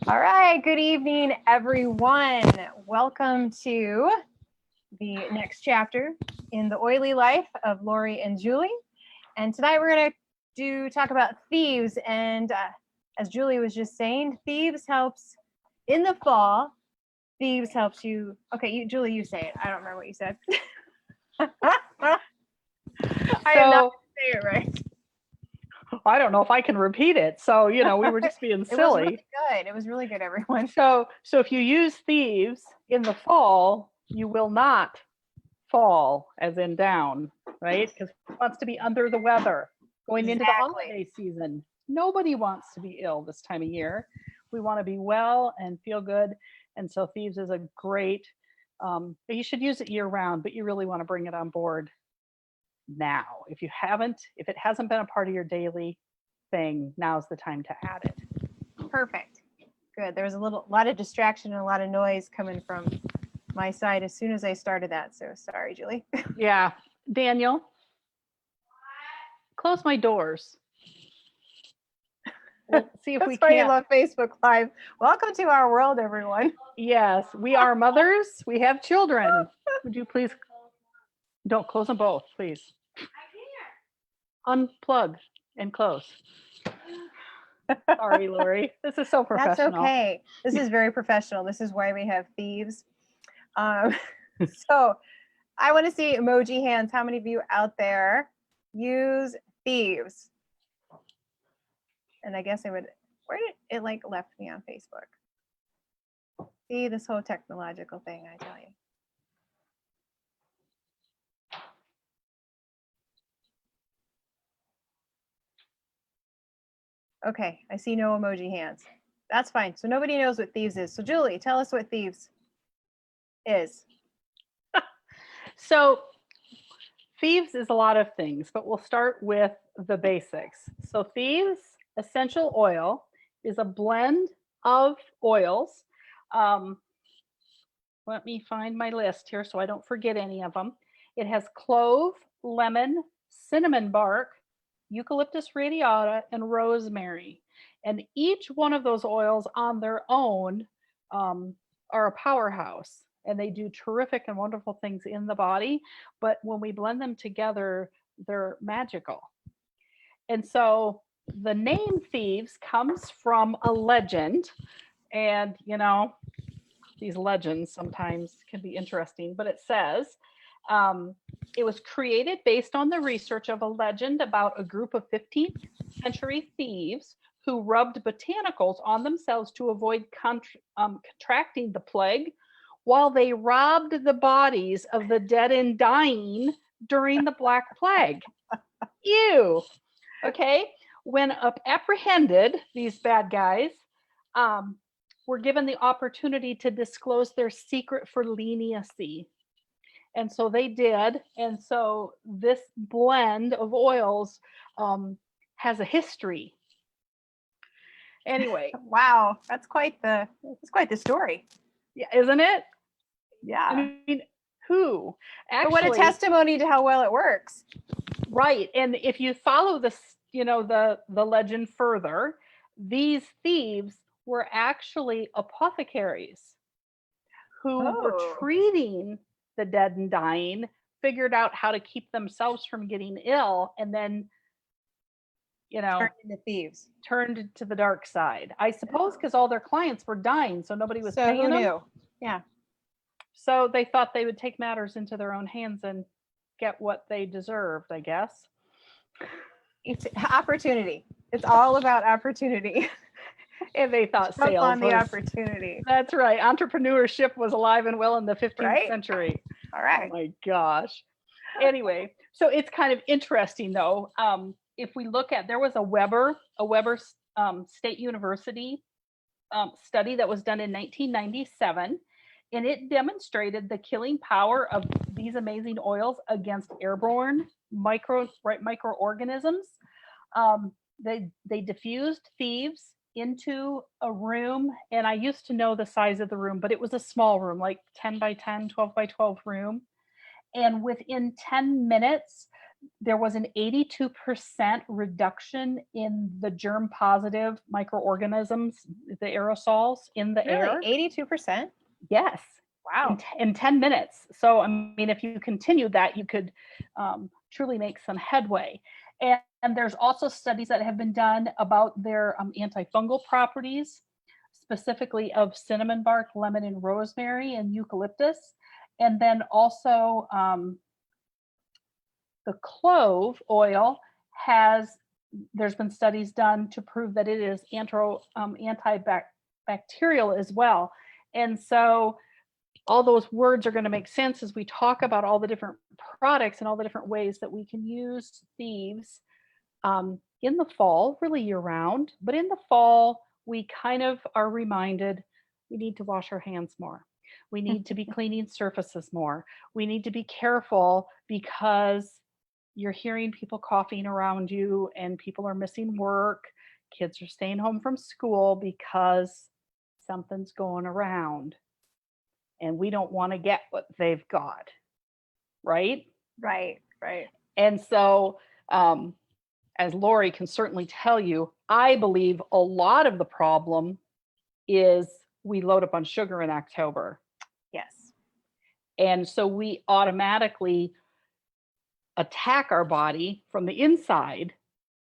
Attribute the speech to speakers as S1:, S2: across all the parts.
S1: All right, good evening, everyone. Welcome to the next chapter in the oily life of Laurie and Julie. And tonight we're going to talk about thieves. And as Julie was just saying, thieves helps in the fall. Thieves helps you. Okay, Julie, you say it. I don't remember what you said. I am not going to say it right.
S2: I don't know if I can repeat it. So, we were just being silly.
S1: It was really good. It was really good, everyone.
S2: So if you use thieves in the fall, you will not fall, as in down, right? Because who wants to be under the weather going into the holiday season? Nobody wants to be ill this time of year. We want to be well and feel good. And so thieves is a great, you should use it year round, but you really want to bring it on board now. If it hasn't been a part of your daily thing, now's the time to add it.
S1: Perfect. Good. There was a lot of distraction and a lot of noise coming from my side as soon as I started that. So sorry, Julie.
S2: Yeah. Daniel, close my doors. We'll see if we can.
S1: Love Facebook Live. Welcome to our world, everyone.
S2: Yes, we are mothers. We have children. Would you please don't close them both, please. I can't. Unplug and close. Sorry, Laurie. This is so professional.
S1: That's okay. This is very professional. This is why we have thieves. So I want to see emoji hands. How many of you out there use thieves? And I guess where did it left me on Facebook? See, this whole technological thing, I tell you. Okay, I see no emoji hands. That's fine. So nobody knows what thieves is. So Julie, tell us what thieves is.
S2: So thieves is a lot of things, but we'll start with the basics. So Thieves Essential Oil is a blend of oils. Let me find my list here so I don't forget any of them. It has clove, lemon, cinnamon bark, eucalyptus radiata, and rosemary. And each one of those oils on their own are a powerhouse, and they do terrific and wonderful things in the body. But when we blend them together, they're magical. And so the name Thieves comes from a legend. And, these legends sometimes can be interesting, but it says, it was created based on the research of a legend about a group of 15th century thieves who rubbed botanicals on themselves to avoid contracting the plague while they robbed the bodies of the dead and dying during the Black Plague. Ew. Okay. When apprehended, these bad guys were given the opportunity to disclose their secret for leniency. And so they did. And so this blend of oils has a history. Anyway.
S1: Wow, that's quite the story.
S2: Yeah, isn't it?
S1: Yeah.
S2: I mean, who?
S1: Actually, but what a testimony to how well it works.
S2: Right. And if you follow this, the legend further, these thieves were actually apothecaries who were treating the dead and dying, figured out how to keep themselves from getting ill, and then,
S1: turned into thieves.
S2: Turned to the dark side. I suppose because all their clients were dying, so nobody was paying them.
S1: Who knew? Yeah.
S2: So they thought they would take matters into their own hands and get what they deserved, I guess.
S1: It's opportunity. It's all about opportunity.
S2: And they thought sales
S1: on the opportunity.
S2: That's right. Entrepreneurship was alive and well in the 15th century.
S1: All right.
S2: Oh my gosh. Anyway, so it's kind of interesting though. If we look at, there was a Weber State University study that was done in 1997, and it demonstrated the killing power of these amazing oils against airborne microorganisms. They diffused thieves into a room, and I used to know the size of the room, but it was a small room, like 10 by 10, 12 by 12 room. And within 10 minutes, there was an 82% reduction in the germ positive microorganisms, the aerosols in the air.
S1: Really? 82%?
S2: Yes.
S1: Wow.
S2: In 10 minutes. So, I mean, if you continued that, you could truly make some headway. And there's also studies that have been done about their antifungal properties, specifically of cinnamon bark, lemon, and rosemary, and eucalyptus. And then also the clove oil there's been studies done to prove that it is antibacterial as well. And so all those words are going to make sense as we talk about all the different products and all the different ways that we can use Thieves in the fall, really year round. But in the fall, we kind of are reminded we need to wash our hands more. We need to be cleaning surfaces more. We need to be careful because you're hearing people coughing around you and people are missing work. Kids are staying home from school because something's going around. And we don't want to get what they've got, right?
S1: Right.
S2: And so, as Laurie can certainly tell you, I believe a lot of the problem is we load up on sugar in October.
S1: Yes.
S2: And so we automatically attack our body from the inside,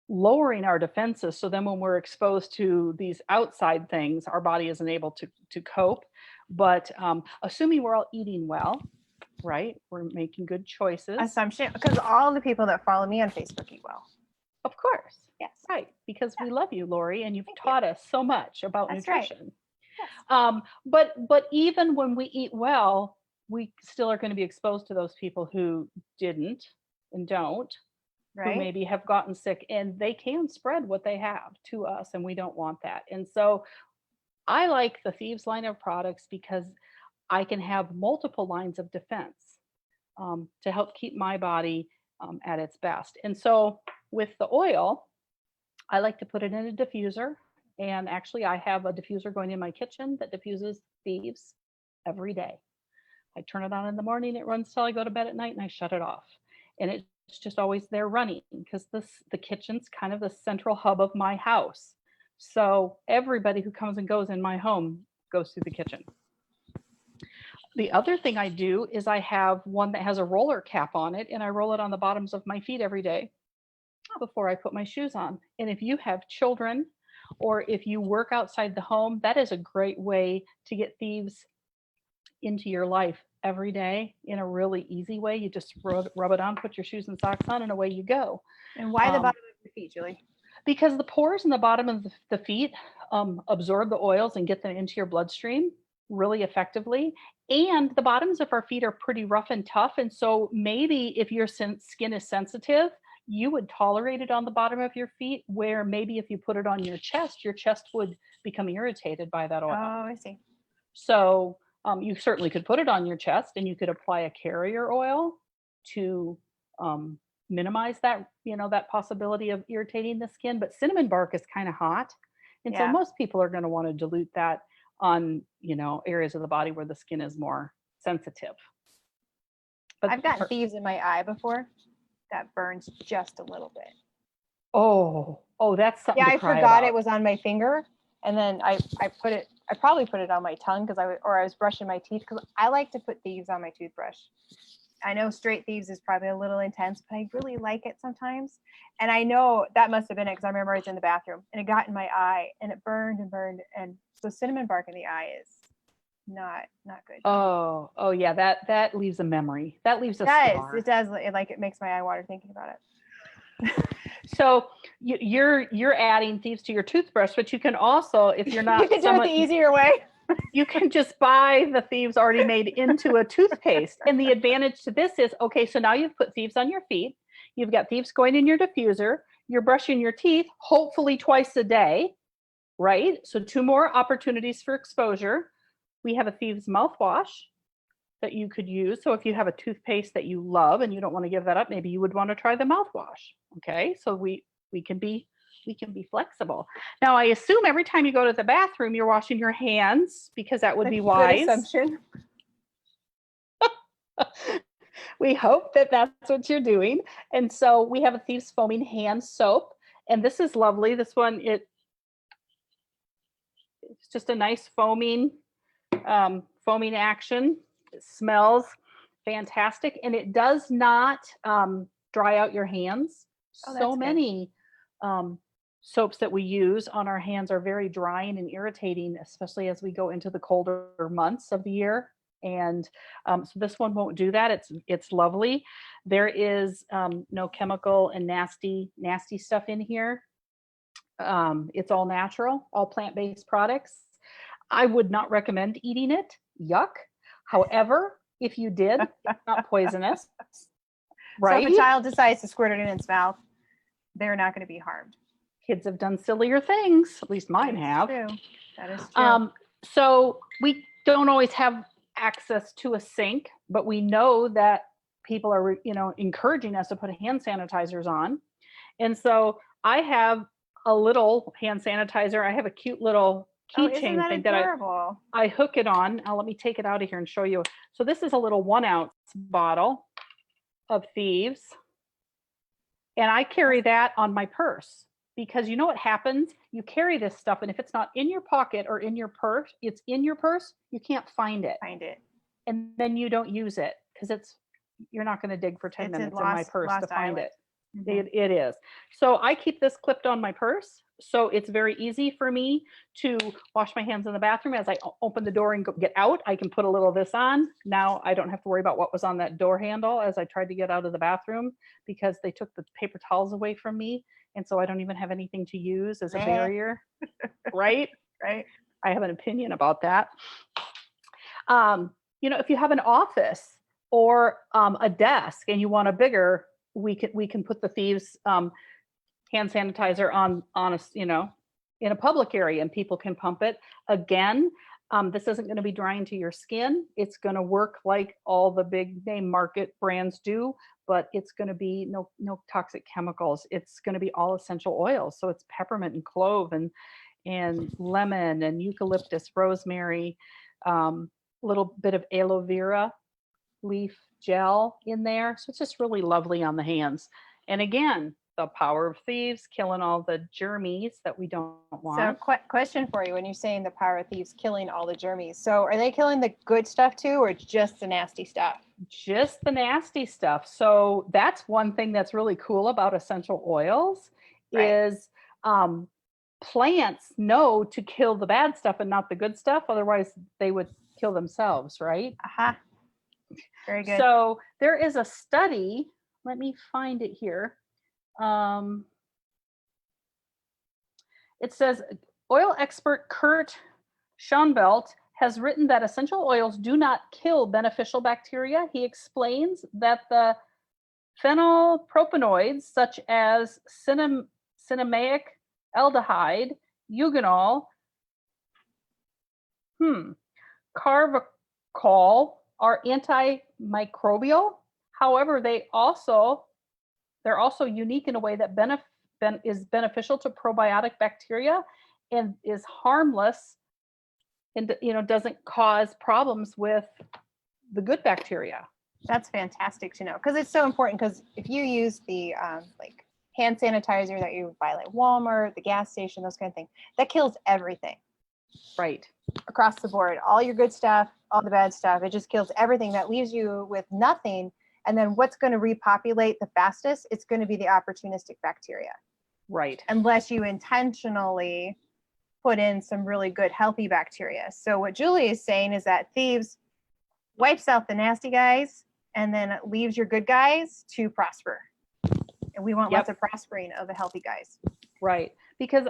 S2: lowering our defenses. So then when we're exposed to these outside things, our body isn't able to cope. But assuming we're all eating well, right? We're making good choices.
S1: Assumption, because all the people that follow me on Facebook eat well.
S2: Of course.
S1: Yes.
S2: Right. Because we love you, Laurie, and you've taught us so much about nutrition.
S1: Right.
S2: Yes. But even when we eat well, we still are going to be exposed to those people who didn't and don't,
S1: right,
S2: who maybe have gotten sick, and they can spread what they have to us, and we don't want that. And so I like the Thieves line of products because I can have multiple lines of defense to help keep my body at its best. And so with the oil, I like to put it in a diffuser. And actually, I have a diffuser going in my kitchen that diffuses Thieves every day. I turn it on in the morning, it runs till I go to bed at night, and I shut it off. And it's just always there running because the kitchen's kind of the central hub of my house. So everybody who comes and goes in my home goes through the kitchen. The other thing I do is I have one that has a roller cap on it, and I roll it on the bottoms of my feet every day before I put my shoes on. And if you have children or if you work outside the home, that is a great way to get Thieves into your life every day in a really easy way. You just rub it on, put your shoes and socks on, and away you go.
S1: And why the bottom of your feet, Julie?
S2: Because the pores in the bottom of the feet absorb the oils and get them into your bloodstream really effectively. And the bottoms of our feet are pretty rough and tough. And so maybe if your skin is sensitive, you would tolerate it on the bottom of your feet, where maybe if you put it on your chest would become irritated by that oil.
S1: Oh, I see.
S2: So you certainly could put it on your chest, and you could apply a carrier oil to minimize that, that possibility of irritating the skin. But cinnamon bark is kind of hot. And so most people are going to want to dilute that on, areas of the body where the skin is more sensitive. But
S1: I've gotten Thieves in my eye before. That burns just a little bit.
S2: Oh, that's something.
S1: Yeah, I forgot it was on my finger, and then I probably put it on my tongue because I was brushing my teeth, because I like to put Thieves on my toothbrush. I know straight Thieves is probably a little intense, but I really like it sometimes. And I know that must have been it, because I remember I was in the bathroom and it got in my eye and it burned and burned. And so cinnamon bark in the eye is not good.
S2: Oh yeah, that leaves a memory. That leaves a scar.
S1: It does. It makes my eye water thinking about it.
S2: So you're adding Thieves to your toothbrush, but you can also, if you're not,
S1: you can do it the easier way.
S2: You can just buy the Thieves already made into a toothpaste. And the advantage to this is, okay, so now you've put Thieves on your feet. You've got Thieves going in your diffuser. You're brushing your teeth, hopefully twice a day, right? So 2 more opportunities for exposure. We have a Thieves mouthwash that you could use. So if you have a toothpaste that you love and you don't want to give that up, maybe you would want to try the mouthwash. Okay, so we can be flexible. Now, I assume every time you go to the bathroom, you're washing your hands, because that would be wise.
S1: Good assumption.
S2: We hope that that's what you're doing. And so we have a Thieves Foaming Hand Soap. And this is lovely. This one, it's just a nice foaming action. It smells fantastic. And it does not dry out your hands.
S1: Oh,
S2: So
S1: that's
S2: many soaps that we use on our hands are very drying and irritating, especially as we go into the colder months of the year. And so this one won't do that. It's lovely. There is no chemical and nasty stuff in here. It's all natural, all plant-based products. I would not recommend eating it. Yuck. However, if you did, it's not poisonous. Right?
S1: So if a child decides to squirt it in its mouth, they're not going to be harmed.
S2: Kids have done sillier things. At least mine have.
S1: True. That is true.
S2: So we don't always have access to a sink, but we know that people are, encouraging us to put hand sanitizers on. And so I have a little hand sanitizer. I have a cute little keychain thing that I hook it on. Now let me take it out of here and show you. So this is a little 1 ounce bottle of Thieves. And I carry that on my purse because you know what happens? You carry this stuff, and if it's not in your pocket or in your purse, it's in your purse, you can't find it. And then you don't use it because you're not going to dig for 10 minutes in my purse to find it. Mm-hmm. It is. So I keep this clipped on my purse. So it's very easy for me to wash my hands in the bathroom. As I open the door and get out, I can put a little of this on. Now I don't have to worry about what was on that door handle as I tried to get out of the bathroom because they took the paper towels away from me. And so I don't even have anything to use as a barrier. Right?
S1: Right.
S2: I have an opinion about that. If you have an office or a desk and you want a bigger, we can put the Thieves hand sanitizer on in a public area and people can pump it. Again, this isn't going to be drying to your skin. It's going to work like all the big name market brands do, but it's going to be no toxic chemicals. It's going to be all essential oils. So it's peppermint and clove and lemon and eucalyptus, rosemary, little bit of aloe vera leaf gel in there. So it's just really lovely on the hands. And again, the power of Thieves killing all the germies that we don't want.
S1: So question for you, when you're saying the power of Thieves killing all the germies, so are they killing the good stuff too, or just the nasty stuff?
S2: Just the nasty stuff. So that's one thing that's really cool about essential oils is plants know to kill the bad stuff and not the good stuff. Otherwise they would kill themselves, right?
S1: Aha. Very good.
S2: So there is a study, let me find it here. It says oil expert Kurt Schoenbelt has written that essential oils do not kill beneficial bacteria. He explains that the phenylpropanoids such as cinnamaic aldehyde, eugenol, carvacol are antimicrobial. However, they're also unique in a way that is beneficial to probiotic bacteria and is harmless and doesn't cause problems with the good bacteria.
S1: That's fantastic to know because it's so important. Because if you use the like hand sanitizer that you buy like Walmart, the gas station, those kind of things, that kills everything.
S2: Right.
S1: Across the board, all your good stuff, all the bad stuff. It just kills everything. That leaves you with nothing. And then what's going to repopulate the fastest? It's going to be the opportunistic bacteria.
S2: Right.
S1: Unless you intentionally put in some really good healthy bacteria. So what Julie is saying is that Thieves wipes out the nasty guys and then it leaves your good guys to prosper. And we want lots of prospering of the healthy guys.
S2: Right. Because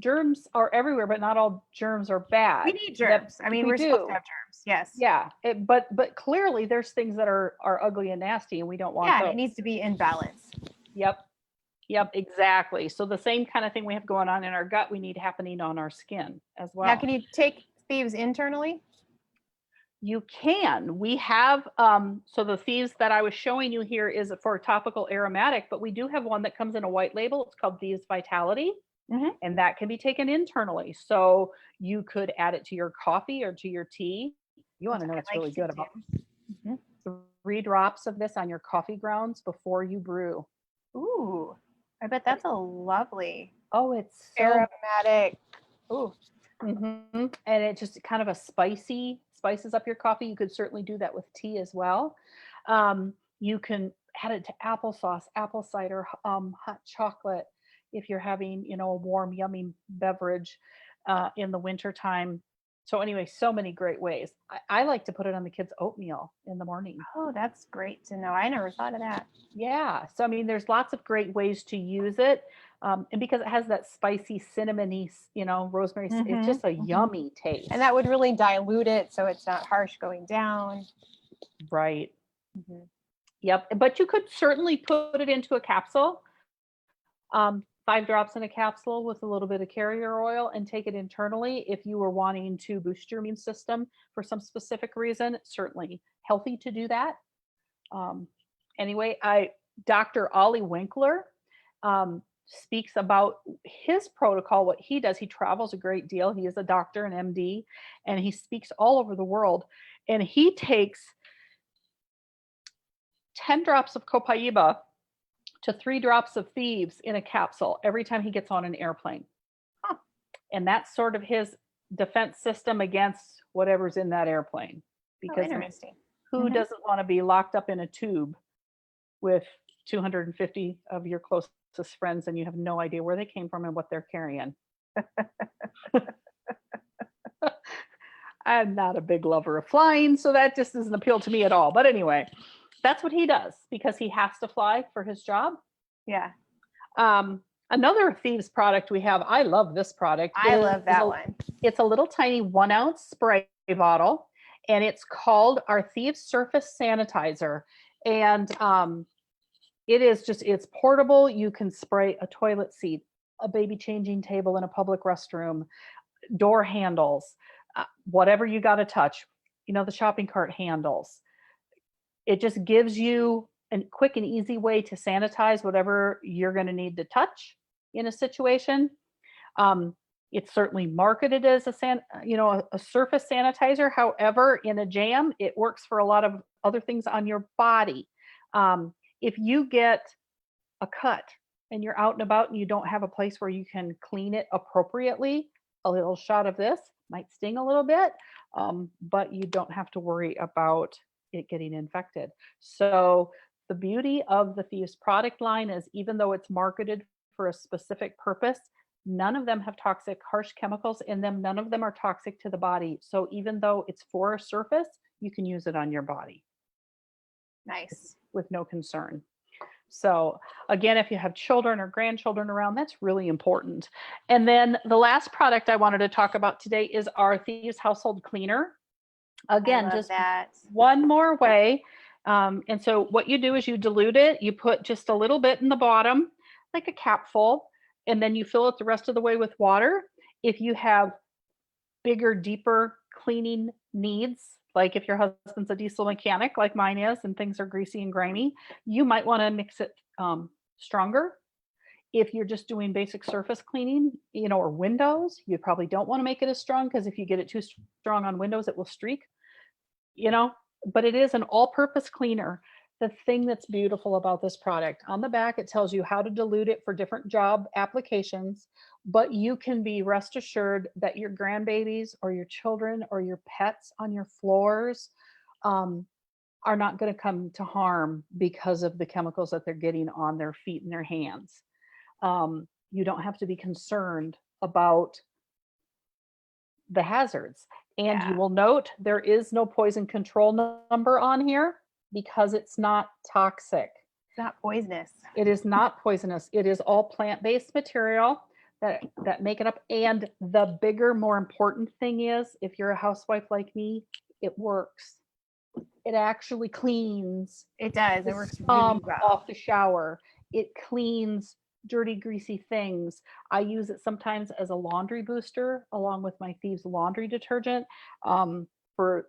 S2: germs are everywhere, but not all germs are bad.
S1: We need germs. We're supposed to have germs. Yes.
S2: Yeah. But clearly there's things that are ugly and nasty and we don't want those.
S1: It needs to be in balance.
S2: Yep, exactly. So the same kind of thing we have going on in our gut, we need happening on our skin as well.
S1: Now, can you take Thieves internally?
S2: You can. We have, so the Thieves that I was showing you here is for topical aromatic, but we do have one that comes in a white label. It's called Thieves Vitality. Mm-hmm. And that can be taken internally. So you could add it to your coffee or to your tea. You want to know what's really good about it. Mm-hmm. It's 3 drops of this on your coffee grounds before you brew.
S1: Ooh, I bet that's a lovely
S2: Oh, it's so
S1: aromatic. Ooh,
S2: and it just kind of a spices up your coffee. You could certainly do that with tea as well. You can add it to applesauce, apple cider, hot chocolate if you're having, a warm, yummy beverage in the wintertime. So anyway, so many great ways. I like to put it on the kids' oatmeal in the morning.
S1: oh, that's great to know. I never thought of that.
S2: Yeah. So, I mean, there's lots of great ways to use it. And because it has that spicy, cinnamony, rosemary, it's just a yummy taste.
S1: And that would really dilute it so it's not harsh going down.
S2: Right. Yep. But you could certainly put it into a capsule, 5 drops in a capsule with a little bit of carrier oil, and take it internally if you were wanting to boost your immune system for some specific reason. Certainly healthy to do that. Anyway, Dr. Ollie Winkler speaks about his protocol, what he does. He travels a great deal. He is a doctor, an MD, and he speaks all over the world. And he takes 10 drops of copaiba to 3 drops of Thieves in a capsule every time he gets on an airplane. And that's sort of his defense system against whatever's in that airplane. Because
S1: interesting.
S2: Who doesn't want to be locked up in a tube with 250 of your closest friends and you have no idea where they came from and what they're carrying? I'm not a big lover of flying, so that just doesn't appeal to me at all. But anyway, that's what he does because he has to fly for his job.
S1: Yeah.
S2: Another Thieves product we have, I love this product.
S1: I love that one.
S2: It's a little tiny 1-ounce spray bottle, and it's called our Thieves Surface Sanitizer. And it's portable. You can spray a toilet seat, a baby changing table in a public restroom, door handles, whatever you got to touch, the shopping cart handles. It just gives you a quick and easy way to sanitize whatever you're going to need to touch in a situation. It's certainly marketed as a surface sanitizer. However, in a jam, it works for a lot of other things on your body. If you get a cut and you're out and about and you don't have a place where you can clean it appropriately, a little shot of this might sting a little bit, but you don't have to worry about it getting infected. So the beauty of the Thieves product line is, even though it's marketed for a specific purpose, none of them have toxic, harsh chemicals in them. None of them are toxic to the body. So even though it's for a surface, you can use it on your body.
S1: Nice.
S2: With no concern. So again, if you have children or grandchildren around, that's really important. And then the last product I wanted to talk about today is our Thieves Household Cleaner. Again, just one more way. And so what you do is you dilute it. You put just a little bit in the bottom, like a capful, and then you fill it the rest of the way with water. If you have bigger, deeper cleaning needs, like if your husband's a diesel mechanic like mine is and things are greasy and grimy, you might want to mix it stronger. If you're just doing basic surface cleaning, or windows, you probably don't want to make it as strong, because if you get it too strong on windows, it will streak, but it is an all-purpose cleaner. The thing that's beautiful about this product, on the back, it tells you how to dilute it for different job applications, but you can be rest assured that your grandbabies or your children or your pets on your floors are not going to come to harm because of the chemicals that they're getting on their feet and their hands. You don't have to be concerned about the hazards. And you will note there is no poison control number on here because it's not toxic.
S1: It's not poisonous.
S2: It is not poisonous. It is all plant-based material that make it up. And the bigger, more important thing is, if you're a housewife like me, it works. It actually cleans.
S1: It does. It works really well.
S2: Off the shower. It cleans dirty, greasy things. I use it sometimes as a laundry booster along with my Thieves laundry detergent for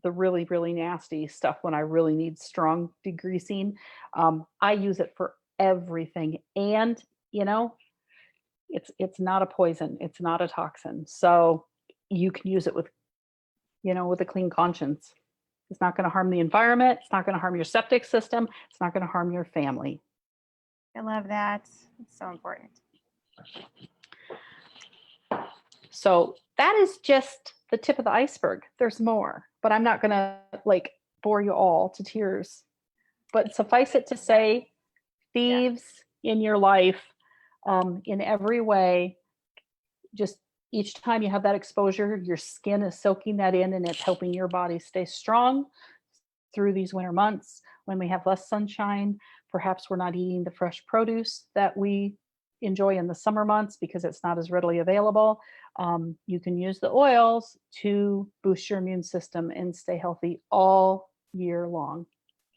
S2: the really, really nasty stuff when I really need strong degreasing. I use it for everything. And, it's not a poison. It's not a toxin. So you can use it with a clean conscience. It's not going to harm the environment. It's not going to harm your septic system. It's not going to harm your family.
S1: I love that. It's so important.
S2: So that is just the tip of the iceberg. There's more, but I'm not going to like bore you all to tears. But suffice it to say, thieves in your life, in every way, just each time you have that exposure, your skin is soaking that in and it's helping your body stay strong through these winter months when we have less sunshine. Perhaps we're not eating the fresh produce that we enjoy in the summer months because it's not as readily available. You can use the oils to boost your immune system and stay healthy all year long.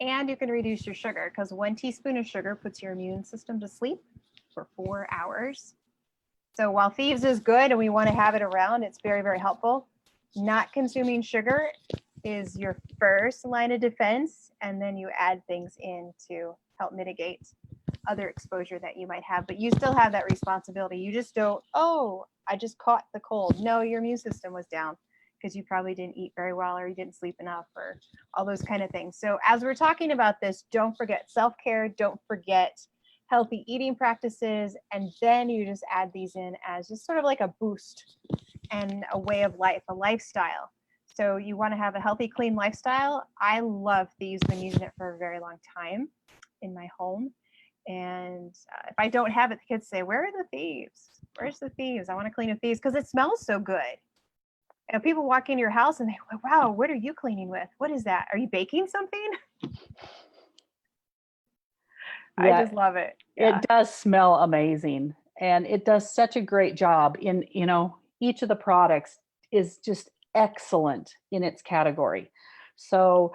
S1: And you can reduce your sugar because 1 teaspoon of sugar puts your immune system to sleep for 4 hours. So while Thieves is good and we want to have it around, it's very, very helpful. Not consuming sugar is your first line of defense, and then you add things in to help mitigate other exposure that you might have. But you still have that responsibility. You just don't, oh, I just caught the cold. No, your immune system was down because you probably didn't eat very well or you didn't sleep enough or all those kind of things. So as we're talking about this, don't forget self-care. Don't forget healthy eating practices, and then you just add these in as just sort of like a boost and a way of life, a lifestyle. So you want to have a healthy, clean lifestyle. I love Thieves, been using it for a very long time in my home. And if I don't have it, the kids say, where are the Thieves? Where's the Thieves? I want to clean with Thieves because it smells so good. You know, people walk into your house and they go, wow, what are you cleaning with? What is that? Are you baking something?
S2: Yeah,
S1: I just love it. Yeah.
S2: It does smell amazing. And it does such a great job in, each of the products is just excellent in its category. So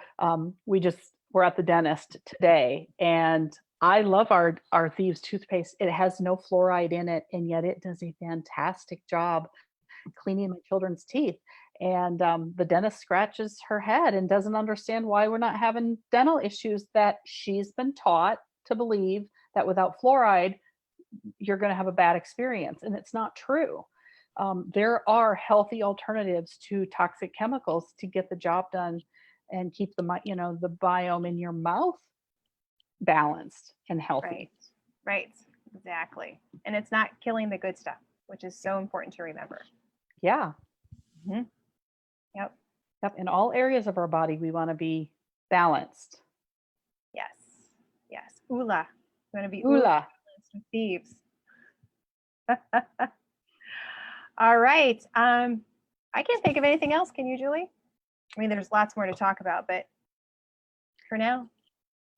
S2: we're at the dentist today, and I love our Thieves toothpaste. It has no fluoride in it, and yet it does a fantastic job cleaning my children's teeth. And the dentist scratches her head and doesn't understand why we're not having dental issues that she's been taught to believe that without fluoride, you're going to have a bad experience. And it's not true. There are healthy alternatives to toxic chemicals to get the job done and keep the biome in your mouth balanced and healthy.
S1: Right, exactly. And it's not killing the good stuff, which is so important to remember.
S2: Yeah.
S1: Mm-hmm. Yep.
S2: In all areas of our body, we want to be balanced.
S1: Yes. Ula. You want to be
S2: Ula.
S1: With Thieves. All right. I can't think of anything else. Can you, Julie? I mean, there's lots more to talk about, but for now,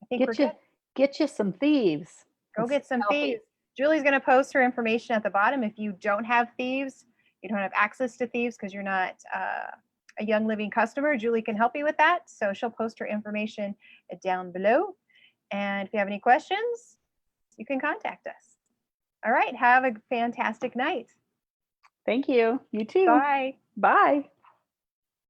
S1: I think we're good.
S2: Get you some Thieves.
S1: Go get some Thieves. Julie's going to post her information at the bottom. If you don't have Thieves, you don't have access to Thieves because you're not a Young Living customer, Julie can help you with that. So she'll post her information down below. And if you have any questions, you can contact us. All right. Have a fantastic night.
S2: Thank you. You too.
S1: Bye.
S2: Bye.